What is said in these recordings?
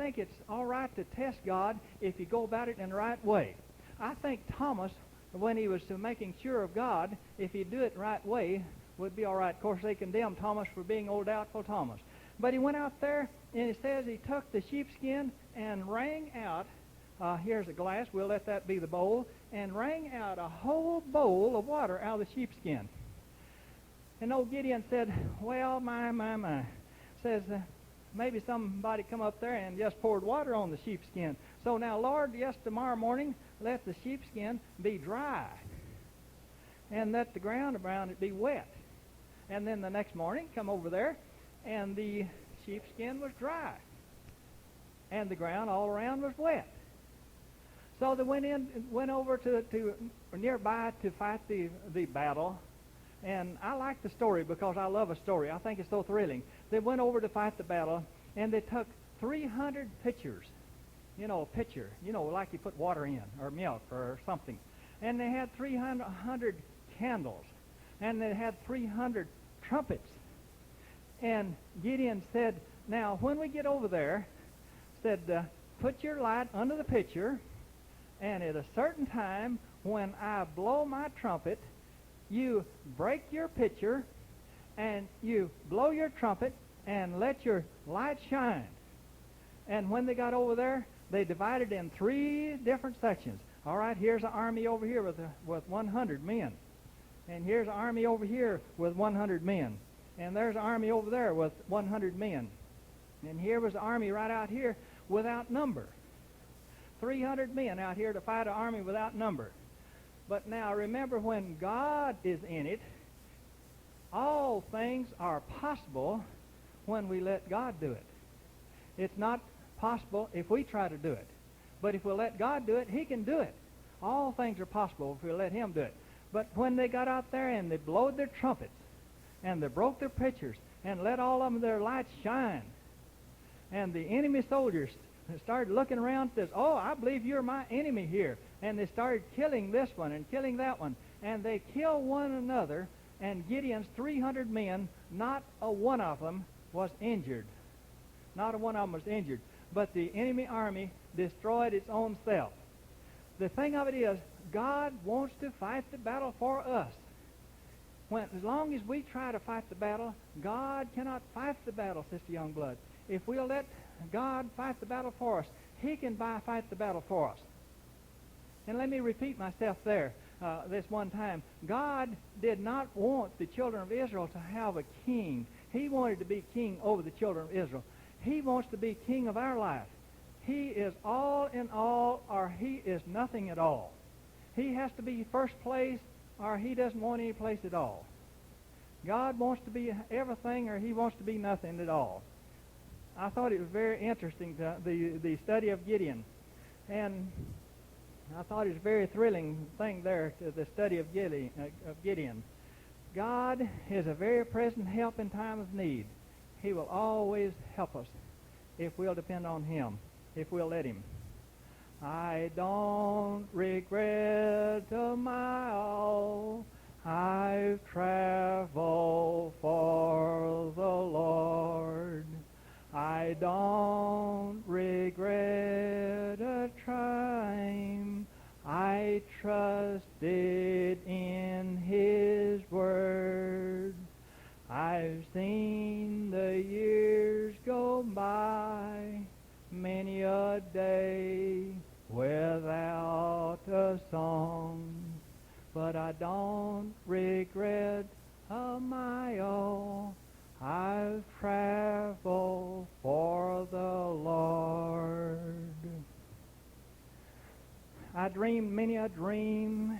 think it's all right to test God if you go about it in the right way. I think Thomas, when he was making sure of God, if he do it the right way, would be all right. Of course, they condemned Thomas for being old doubtful Thomas. But he went out there, and it says he took the sheepskin and wrung out, here's a glass, we'll let that be the bowl, and wrung out a whole bowl of water out of the sheepskin. And old Gideon said, well, my. Says, maybe somebody come up there and just poured water on the sheepskin. So now, Lord, yes, tomorrow morning, let the sheepskin be dry. And let the ground around it be wet. And then the next morning, come over there, and the sheepskin was dry. And the ground all around was wet. So they went over to nearby to fight the battle. And I like the story because I love a story. I think it's so thrilling. They went over to fight the battle, and they took 300 pitchers. You know, a pitcher, like you put water in, or milk, or something. And they had 300 candles, and they had 300 trumpets. And Gideon said, now, when we get over there, put your light under the pitcher, and at a certain time, when I blow my trumpet, you break your pitcher, and you blow your trumpet, and let your light shine. And when they got over there, they divided in 3 different sections. All right, here's an army over here with 100 men. And here's an army over here with 100 men. And there's an army over there with 100 men. And here was an army right out here without number. 300 men out here to fight an army without number. But now remember, when God is in it, all things are possible when we let God do it. It's not possible if we try to do it. But if we let God do it, He can do it. All things are possible if we let Him do it. But when they got out there and they blowed their trumpets, and they broke their pitchers, and let all of them their lights shine, and the enemy soldiers started looking around and says, oh, I believe you're my enemy here. And they started killing this one and killing that one. And they killed one another, and Gideon's 300 men, not a one of them was injured. Not a one of them was injured. But the enemy army destroyed its own self. The thing of it is, God wants to fight the battle for us. As long as we try to fight the battle, God cannot fight the battle, Sister Youngblood. If we'll let God fight the battle for us, He can fight the battle for us. And let me repeat myself there this one time. God did not want the children of Israel to have a king. He wanted to be king over the children of Israel. He wants to be king of our life. He is all in all, or He is nothing at all. He has to be first place, or He doesn't want any place at all. God wants to be everything, or He wants to be nothing at all. I thought it was very interesting, the study of Gideon. And I thought it was a very thrilling thing there, to the study of Gideon. God is a very present help in time of need. He will always help us if we'll depend on Him, if we'll let Him. I don't regret a mile I've traveled for the Lord. I don't regret a time I trusted in His word. I've seen the years go by, many a day without a song, but I don't regret a mile I've traveled for the Lord. I dreamed many a dream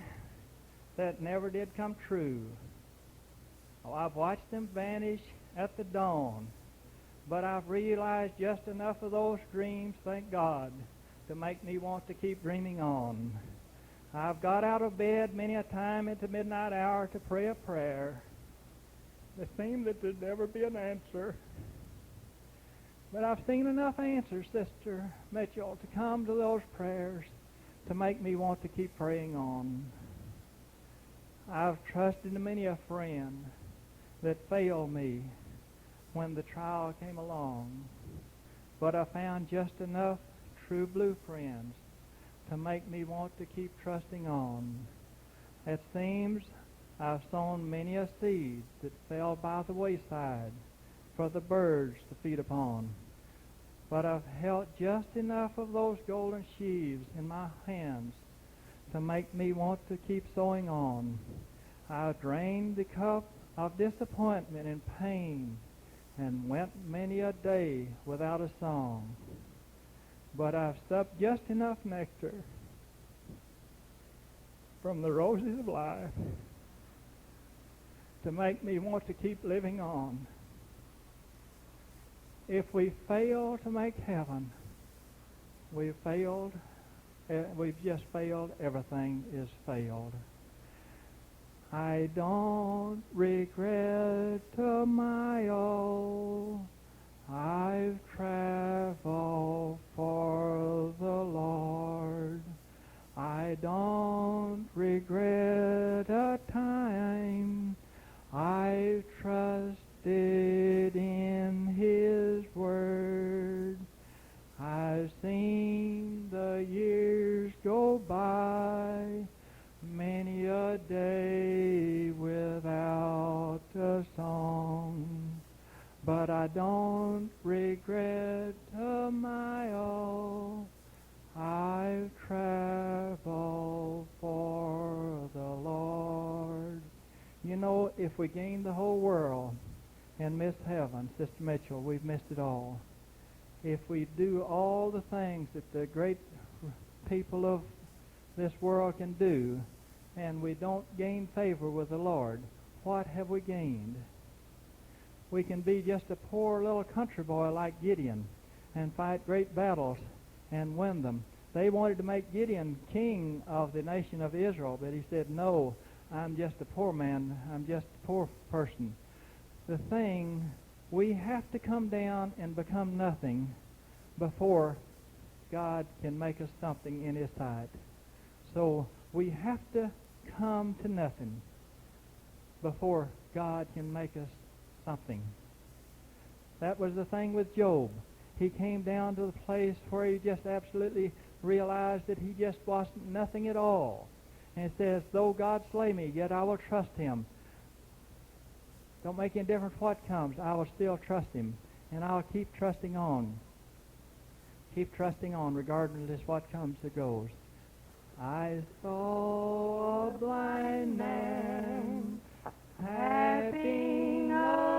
that never did come true. Oh, I've watched them vanish at the dawn, but I've realized just enough of those dreams, thank God, to make me want to keep dreaming on. I've got out of bed many a time at the midnight hour to pray a prayer. It seemed that there'd never be an answer. But I've seen enough answers, Sister Mitchell, to come to those prayers to make me want to keep praying on. I've trusted in many a friend that failed me when the trial came along. but I found just enough true blue friends to make me want to keep trusting on. It seems I've sown many a seed that fell by the wayside for the birds to feed upon. But I've held just enough of those golden sheaves in my hands to make me want to keep sowing on. I've drained the cup of disappointment and pain and went many a day without a song. But I've supped just enough nectar from the roses of life to make me want to keep living on. If we fail to make heaven, we've just failed. Everything is failed. I don't regret a mile I've traveled for the Lord. I don't regret a time I've trusted in His Word. I've seen the years go by, many a day without a song. But I don't regret a mile I've traveled for the Lord. You know, if we gain the whole world and miss heaven, Sister Mitchell, we've missed it all. If we do all the things that the great people of this world can do, and we don't gain favor with the Lord, what have we gained? We can be just a poor little country boy like Gideon and fight great battles and win them. They wanted to make Gideon king of the nation of Israel, but he said, no, I'm just a poor man. I'm just a poor person. The thing, we have to come down and become nothing before God can make us something in His sight. So we have to come to nothing before God can make us something. That was the thing with Job. He came down to the place where he just absolutely realized that he just wasn't nothing at all. And it says, though God slay me, yet I will trust Him. Don't make any difference what comes. I will still trust Him. And I'll keep trusting on. Keep trusting on regardless what comes or goes. I saw a blind man tapping a